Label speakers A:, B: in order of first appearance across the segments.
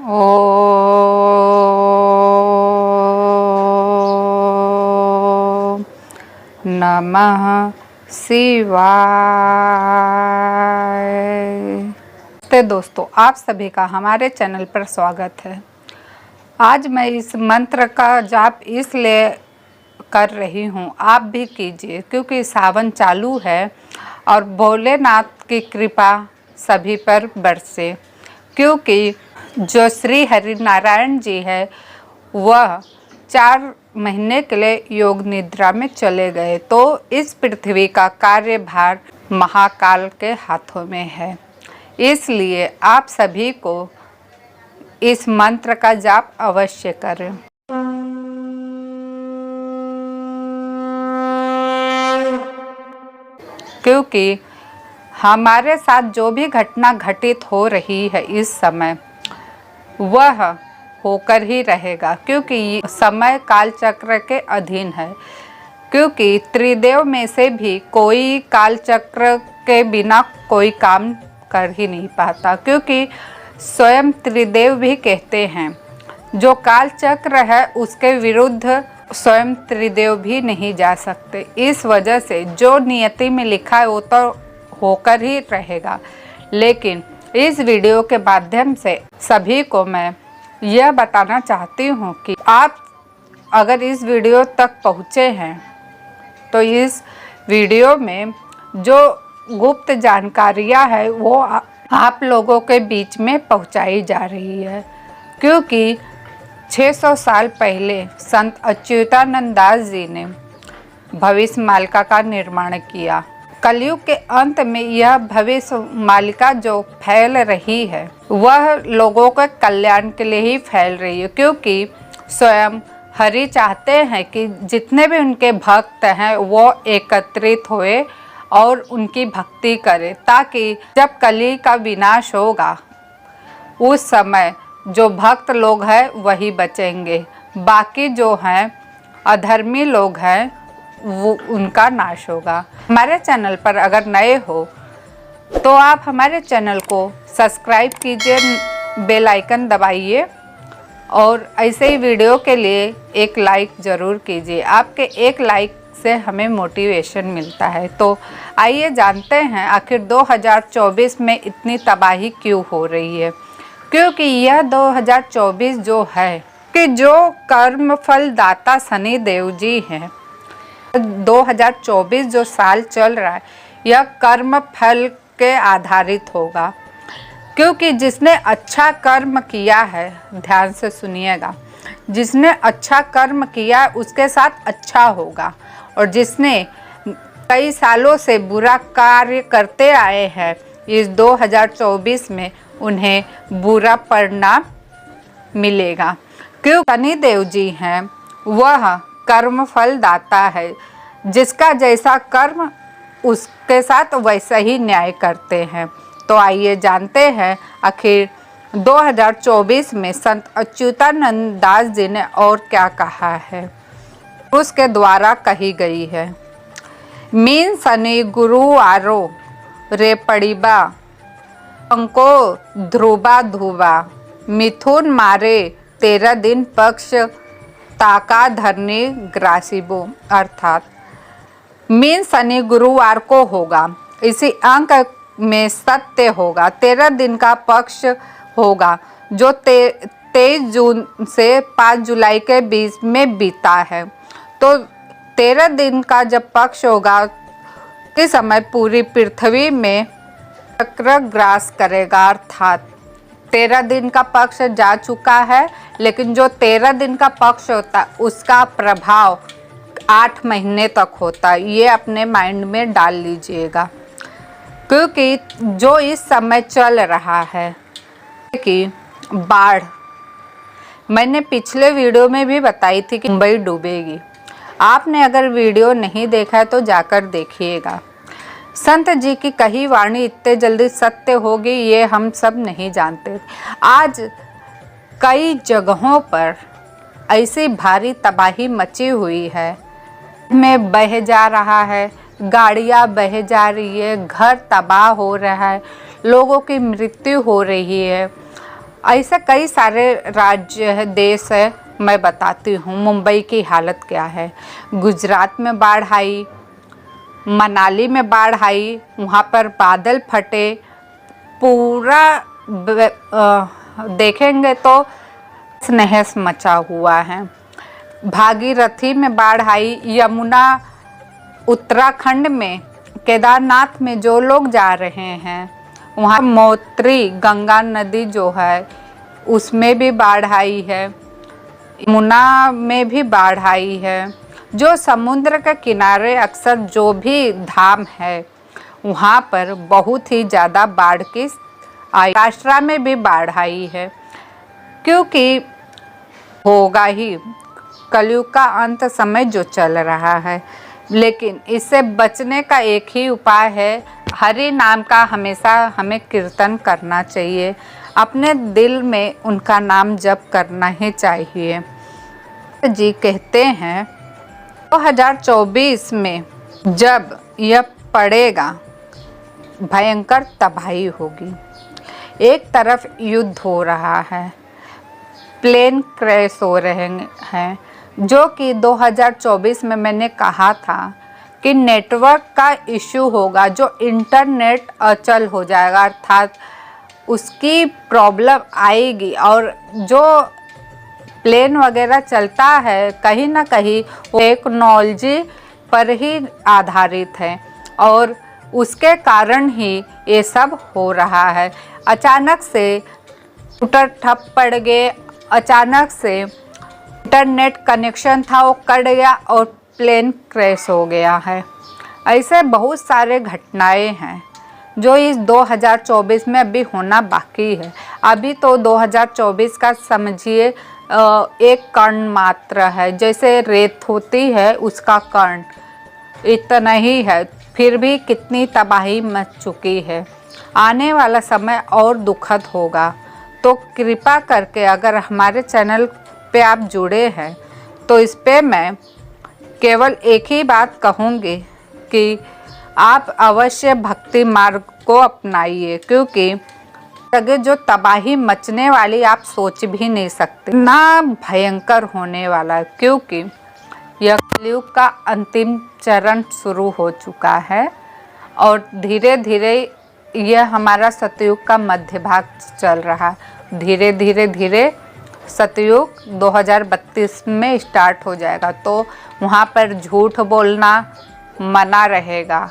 A: ओम नमः शिवाय। तो दोस्तों, आप सभी का हमारे चैनल पर स्वागत है। आज मैं इस मंत्र का जाप इसलिए कर रही हूँ, आप भी कीजिए, क्योंकि सावन चालू है और भोलेनाथ की कृपा सभी पर बरसे। क्योंकि जो श्री हरि नारायण जी है वह 4 महीने के लिए योग निद्रा में चले गए, तो इस पृथ्वी का कार्यभार महाकाल के हाथों में है। इसलिए आप सभी को इस मंत्र का जाप अवश्य करें। क्योंकि हमारे साथ जो भी घटना घटित हो रही है इस समय, वह होकर ही रहेगा, क्योंकि समय काल चक्र के अधीन है। क्योंकि त्रिदेव में से भी कोई काल चक्र के बिना कोई काम कर ही नहीं पाता, क्योंकि स्वयं त्रिदेव भी कहते हैं जो काल चक्र है उसके विरुद्ध स्वयं त्रिदेव भी नहीं जा सकते। इस वजह से जो नियति में लिखा है वो तो होकर ही रहेगा। लेकिन इस वीडियो के माध्यम से सभी को मैं यह बताना चाहती हूँ कि आप अगर इस वीडियो तक पहुँचे हैं तो इस वीडियो में जो गुप्त जानकारियाँ हैं वो आप लोगों के बीच में पहुँचाई जा रही है। क्योंकि 600 साल पहले संत अच्युतानंद दास जी ने भविष्य मालिका का निर्माण किया। कलयुग के अंत में यह भविष्य मालिका जो फैल रही है वह लोगों के कल्याण के लिए ही फैल रही है। क्योंकि स्वयं हरि चाहते हैं कि जितने भी उनके भक्त हैं वो एकत्रित हुए और उनकी भक्ति करें, ताकि जब कली का विनाश होगा उस समय जो भक्त लोग हैं वही बचेंगे, बाकी जो हैं अधर्मी लोग हैं वो उनका नाश होगा। हमारे चैनल पर अगर नए हो तो आप हमारे चैनल को सब्सक्राइब कीजिए, बेल आइकन दबाइए और ऐसे ही वीडियो के लिए एक लाइक ज़रूर कीजिए। आपके एक लाइक से हमें मोटिवेशन मिलता है। तो आइए जानते हैं आखिर 2024 में इतनी तबाही क्यों हो रही है। क्योंकि यह 2024 जो है कि जो कर्म फल दाता शनि देव जी हैं, 2024 जो साल चल रहा है यह कर्म फल के आधारित होगा। क्योंकि जिसने अच्छा कर्म किया है, ध्यान से सुनिएगा, जिसने अच्छा कर्म किया उसके साथ अच्छा होगा, और जिसने कई सालों से बुरा कार्य करते आए हैं इस 2024 में उन्हें बुरा परिणाम मिलेगा। क्योंकि शनि देव जी हैं वह कर्म फल दाता है, जिसका जैसा कर्म उसके साथ वैसा ही न्याय करते हैं। तो आइए जानते हैं आखिर 2024 में संत अच्युतानंद दास जी ने और क्या कहा है, उसके द्वारा कही गई है। मीन शनि गुरुवारो रे पड़ीबा अंको ध्रुबा धुबा मिथुन मारे 13 दिन पक्ष ताका धरनी ग्रासिबो। अर्थात मीन शनि गुरुवार को होगा, इसी अंक में सत्य होगा, 13 दिन का पक्ष होगा जो 23 जून से 5 जुलाई के बीच में बीता है। तो 13 दिन का जब पक्ष होगा इस समय पूरी पृथ्वी में चक्र ग्रास करेगा। अर्थात 13 दिन का पक्ष जा चुका है, लेकिन जो 13 दिन का पक्ष होता है उसका प्रभाव 8 महीने तक होता है। ये अपने माइंड में डाल लीजिएगा। क्योंकि जो इस समय चल रहा है कि बाढ़, मैंने पिछले वीडियो में भी बताई थी कि मुंबई डूबेगी। आपने अगर वीडियो नहीं देखा है तो जाकर देखिएगा। संत जी की कही वाणी इतने जल्दी सत्य होगी ये हम सब नहीं जानते। आज कई जगहों पर ऐसी भारी तबाही मची हुई है, में बह जा रहा है, गाड़ियां बह जा रही है, घर तबाह हो रहा है, लोगों की मृत्यु हो रही है। ऐसे कई सारे राज्य है, देश है, मैं बताती हूँ। मुंबई की हालत क्या है, गुजरात में बाढ़ आई, मनाली में बाढ़ आई, वहाँ पर बादल फटे, पूरा देखेंगे तो तहस मचा हुआ है। भागीरथी में बाढ़ आई, यमुना उत्तराखंड में, केदारनाथ में जो लोग जा रहे हैं वहाँ मोत्री गंगा नदी जो है उसमें भी बाढ़ आई है, यमुना में भी बाढ़ आई है। जो समुद्र के किनारे अक्सर जो भी धाम है वहाँ पर बहुत ही ज़्यादा बाढ़ की आई। महाराष्ट्र में भी बाढ़ आई है, क्योंकि होगा ही, कलयुग का अंत समय जो चल रहा है। लेकिन इससे बचने का एक ही उपाय है, हरि नाम का हमेशा हमें कीर्तन करना चाहिए, अपने दिल में उनका नाम जप करना ही चाहिए। जी कहते हैं 2024 में जब यह पड़ेगा भयंकर तबाही होगी। एक तरफ युद्ध हो रहा है, प्लेन क्रैश हो रहे हैं, जो कि 2024 में मैंने कहा था कि नेटवर्क का इश्यू होगा, जो इंटरनेट अचल हो जाएगा, अर्थात उसकी प्रॉब्लम आएगी। और जो प्लेन वगैरह चलता है कहीं ना कहीं वो टेक्नोलॉजी पर ही आधारित है और उसके कारण ही ये सब हो रहा है। अचानक से कंप्यूटर ठप पड़ गए, अचानक से इंटरनेट कनेक्शन था वो कट गया और प्लेन क्रैश हो गया है। ऐसे बहुत सारे घटनाएं हैं जो इस 2024 में अभी होना बाकी है। अभी तो 2024 का समझिए एक कण मात्र है, जैसे रेत होती है उसका कण इतना ही है, फिर भी कितनी तबाही मच चुकी है। आने वाला समय और दुखद होगा। तो कृपा करके अगर हमारे चैनल पे आप जुड़े हैं तो इस पे मैं केवल एक ही बात कहूँगी कि आप अवश्य भक्ति मार्ग को अपनाइए, क्योंकि आगे जो तबाही मचने वाली आप सोच भी नहीं सकते, ना भयंकर होने वाला है, क्योंकि यह कलयुग का अंतिम चरण शुरू हो चुका है और धीरे धीरे यह हमारा सतयुग का मध्य भाग चल रहा है। धीरे धीरे सतयुग 2032 में स्टार्ट हो जाएगा, तो वहाँ पर झूठ बोलना मना रहेगा,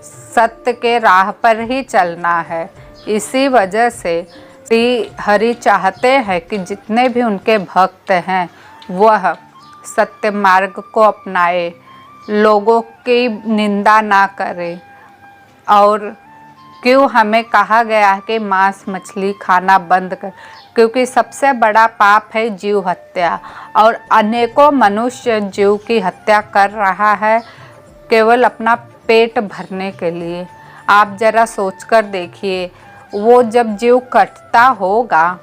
A: सत्य के राह पर ही चलना है। इसी वजह से श्री हरि चाहते हैं कि जितने भी उनके भक्त हैं वह सत्य मार्ग को अपनाए, लोगों की निंदा ना करे। और क्यों हमें कहा गया है कि मांस मछली खाना बंद कर, क्योंकि सबसे बड़ा पाप है जीव हत्या और अनेकों मनुष्य जीव की हत्या कर रहा है केवल अपना पेट भरने के लिए। आप जरा सोचकर देखिए, वो जब जीव कटता होगा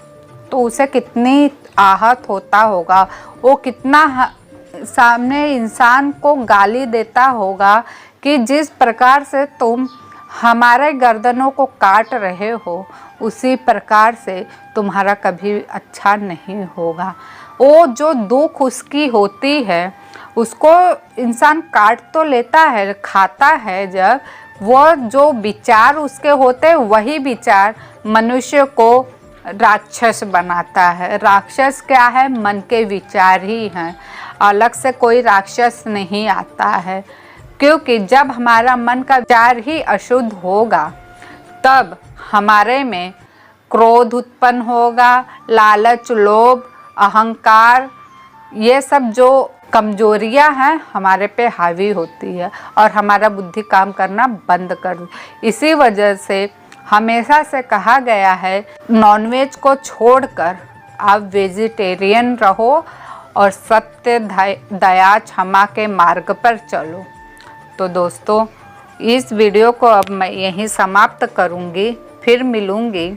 A: तो उसे कितनी आहत होता होगा, वो कितना सामने इंसान को गाली देता होगा कि जिस प्रकार से तुम हमारे गर्दनों को काट रहे हो उसी प्रकार से तुम्हारा कभी अच्छा नहीं होगा। वो जो दुख उसकी होती है उसको इंसान काट तो लेता है, खाता है, जब वो जो विचार उसके होते हैं वही विचार मनुष्य को राक्षस बनाता है। राक्षस क्या है? मन के विचार ही हैं, अलग से कोई राक्षस नहीं आता है। क्योंकि जब हमारा मन का विचार ही अशुद्ध होगा तब हमारे में क्रोध उत्पन्न होगा, लालच, लोभ, अहंकार, ये सब जो कमजोरियां हैं हमारे पे हावी होती है और हमारा बुद्धि काम करना बंद कर। इसी वजह से हमेशा से कहा गया है नॉनवेज को छोड़कर आप वेजिटेरियन रहो और सत्य, दया, क्षमा के मार्ग पर चलो। तो दोस्तों, इस वीडियो को अब मैं यहीं समाप्त करूंगी, फिर मिलूंगी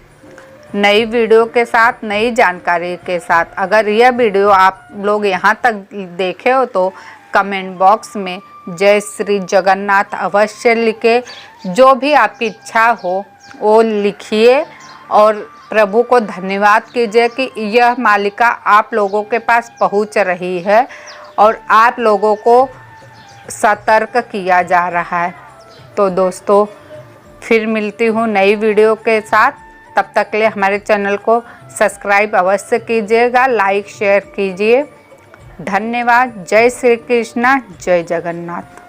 A: नई वीडियो के साथ, नई जानकारी के साथ। अगर यह वीडियो आप लोग यहाँ तक देखे हो तो कमेंट बॉक्स में जय श्री जगन्नाथ अवश्य लिखे। जो भी आपकी इच्छा हो वो लिखिए और प्रभु को धन्यवाद कीजिए कि यह मालिका आप लोगों के पास पहुंच रही है और आप लोगों को सतर्क किया जा रहा है। तो दोस्तों फिर मिलती हूँ नई वीडियो के साथ। तब तक के लिए हमारे चैनल को सब्सक्राइब अवश्य कीजिएगा, लाइक शेयर कीजिए। धन्यवाद। जय श्री कृष्णा, जय जगन्नाथ।